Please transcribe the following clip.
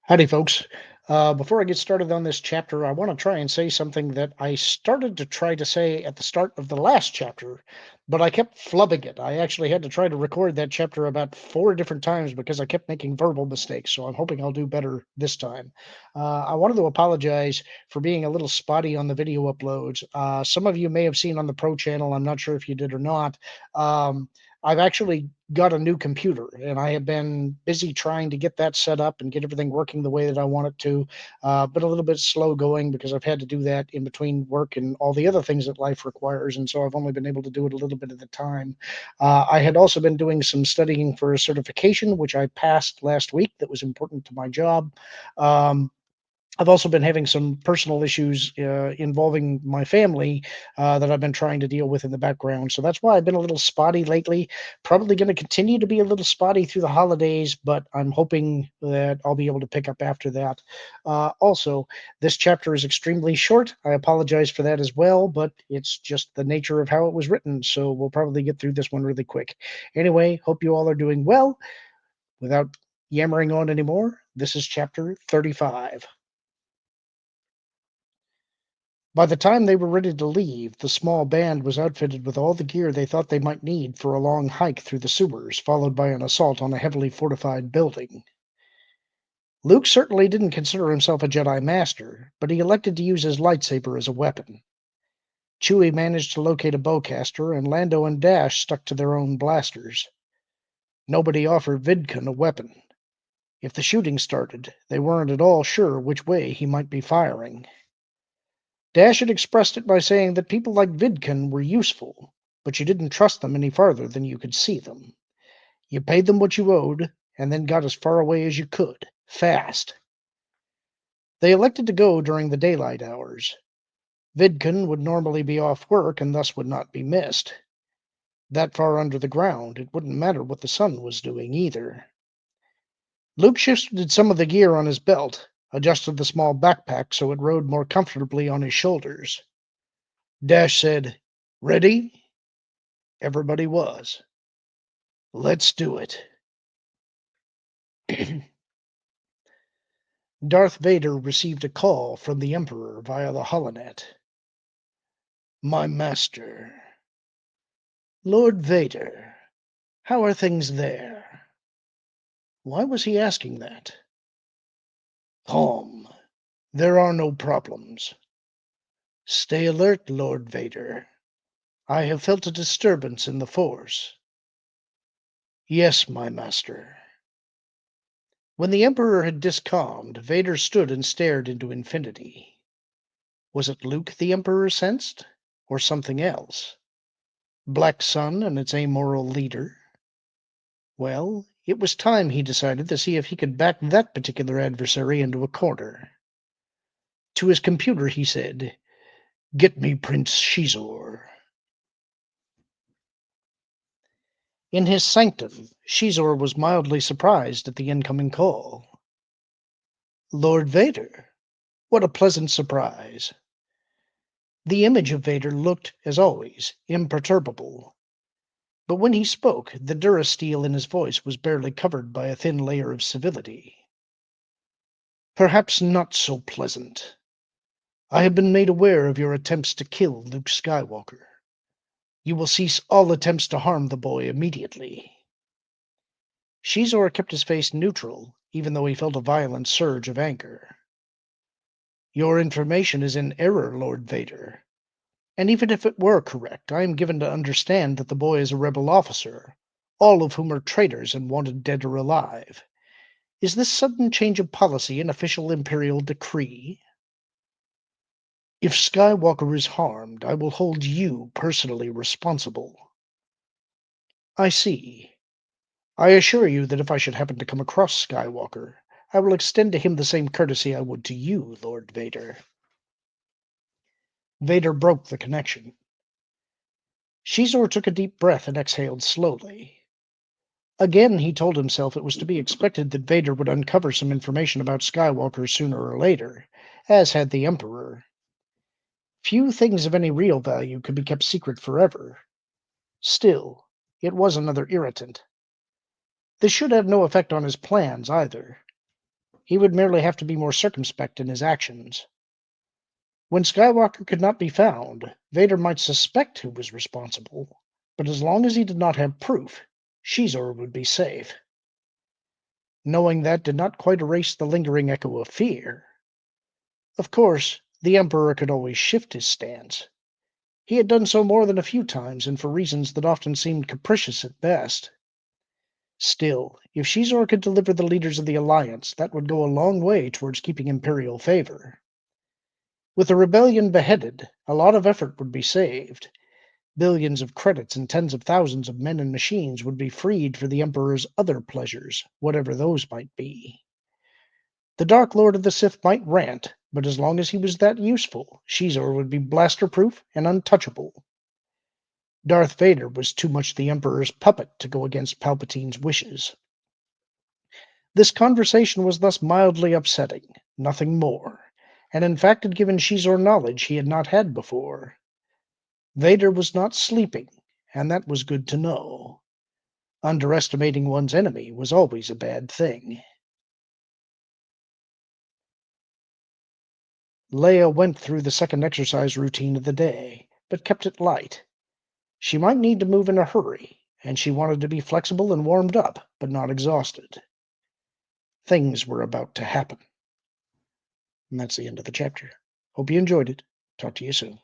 Howdy, folks. Before I get started on this chapter, I want to try and say something that I started to try to say at the start of the last chapter, but I kept flubbing it. I actually had to try to record that chapter about four different times because I kept making verbal mistakes. So I'm hoping I'll do better this time. I wanted to apologize for being a little spotty on the video uploads. Some of you may have seen on the Pro channel. I'm not sure if you did or not. Um, I've actually got a new computer and I have been busy trying to get that set up and get everything working the way that I want it to. Been a little bit slow going because I've had to do that in between work and all the other things that life requires. And so I've only been able to do it a little bit at a time. I had also been doing some studying for a certification, which I passed last week that was important to my job. Um, I've also been having some personal issues involving my family that I've been trying to deal with in the background. So that's why I've been a little spotty lately. Probably going to continue to be a little spotty through the holidays, but I'm hoping that I'll be able to pick up after that. Also, this chapter is extremely short. I apologize for that as well, but it's just the nature of how it was written. So we'll probably get through this one really quick. Anyway, hope you all are doing well. Without yammering on anymore, this is chapter 35. By the time they were ready to leave, the small band was outfitted with all the gear they thought they might need for a long hike through the sewers, followed by an assault on a heavily fortified building. Luke certainly didn't consider himself a Jedi Master, but he elected to use his lightsaber as a weapon. Chewie managed to locate a bowcaster, and Lando and Dash stuck to their own blasters. Nobody offered Vidkun a weapon. If the shooting started, they weren't at all sure which way he might be firing. Dash had expressed it by saying that people like Vidkun were useful, but you didn't trust them any farther than you could see them. You paid them what you owed, and then got as far away as you could, fast. They elected to go during the daylight hours. Vidkun would normally be off work and thus would not be missed. That far under the ground, it wouldn't matter what the sun was doing either. Luke shifted some of the gear on his belt, adjusted the small backpack so it rode more comfortably on his shoulders. Dash said, "Ready?" Everybody was. "Let's do it." Darth Vader received a call from the Emperor via the holonet. "My master." "Lord Vader, how are things there?" Why was he asking that? "Calm. There are no problems." "Stay alert, Lord Vader. I have felt a disturbance in the Force." "Yes, my master." When the Emperor had discalmed, Vader stood and stared into infinity. Was it Luke the Emperor sensed? Or something else? Black Sun and its amoral leader? Well, it was time, he decided, to see if he could back that particular adversary into a corner. To his computer he said, "Get me Prince Xizor." In his sanctum, Xizor was mildly surprised at the incoming call. "Lord Vader, what a pleasant surprise." The image of Vader looked, as always, imperturbable. But when he spoke, the durasteel in his voice was barely covered by a thin layer of civility. "Perhaps not so pleasant. I have been made aware of your attempts to kill Luke Skywalker. You will cease all attempts to harm the boy immediately." Shizor kept his face neutral, even though he felt a violent surge of anger. "Your information is in error, Lord Vader. And even if it were correct, I am given to understand that the boy is a rebel officer, all of whom are traitors and wanted dead or alive. Is this sudden change of policy an official Imperial decree?" "If Skywalker is harmed, I will hold you personally responsible." "I see. I assure you that if I should happen to come across Skywalker, I will extend to him the same courtesy I would to you, Lord Vader." Vader broke the connection. Shizor took a deep breath and exhaled slowly. Again, he told himself it was to be expected that Vader would uncover some information about Skywalker sooner or later, as had the Emperor. Few things of any real value could be kept secret forever. Still, it was another irritant. This should have no effect on his plans, either. He would merely have to be more circumspect in his actions. When Skywalker could not be found, Vader might suspect who was responsible, but as long as he did not have proof, Xizor would be safe. Knowing that did not quite erase the lingering echo of fear. Of course, the Emperor could always shift his stance. He had done so more than a few times, and for reasons that often seemed capricious at best. Still, if Xizor could deliver the leaders of the Alliance, that would go a long way towards keeping Imperial favor. With the rebellion beheaded, a lot of effort would be saved. Billions of credits and tens of thousands of men and machines would be freed for the Emperor's other pleasures, whatever those might be. The Dark Lord of the Sith might rant, but as long as he was that useful, Xizor would be blaster-proof and untouchable. Darth Vader was too much the Emperor's puppet to go against Palpatine's wishes. This conversation was thus mildly upsetting, nothing more, and in fact had given Xizor knowledge he had not had before. Vader was not sleeping, and that was good to know. Underestimating one's enemy was always a bad thing. Leia went through the second exercise routine of the day, but kept it light. She might need to move in a hurry, and she wanted to be flexible and warmed up, but not exhausted. Things were about to happen. And that's the end of the chapter. Hope you enjoyed it. Talk to you soon.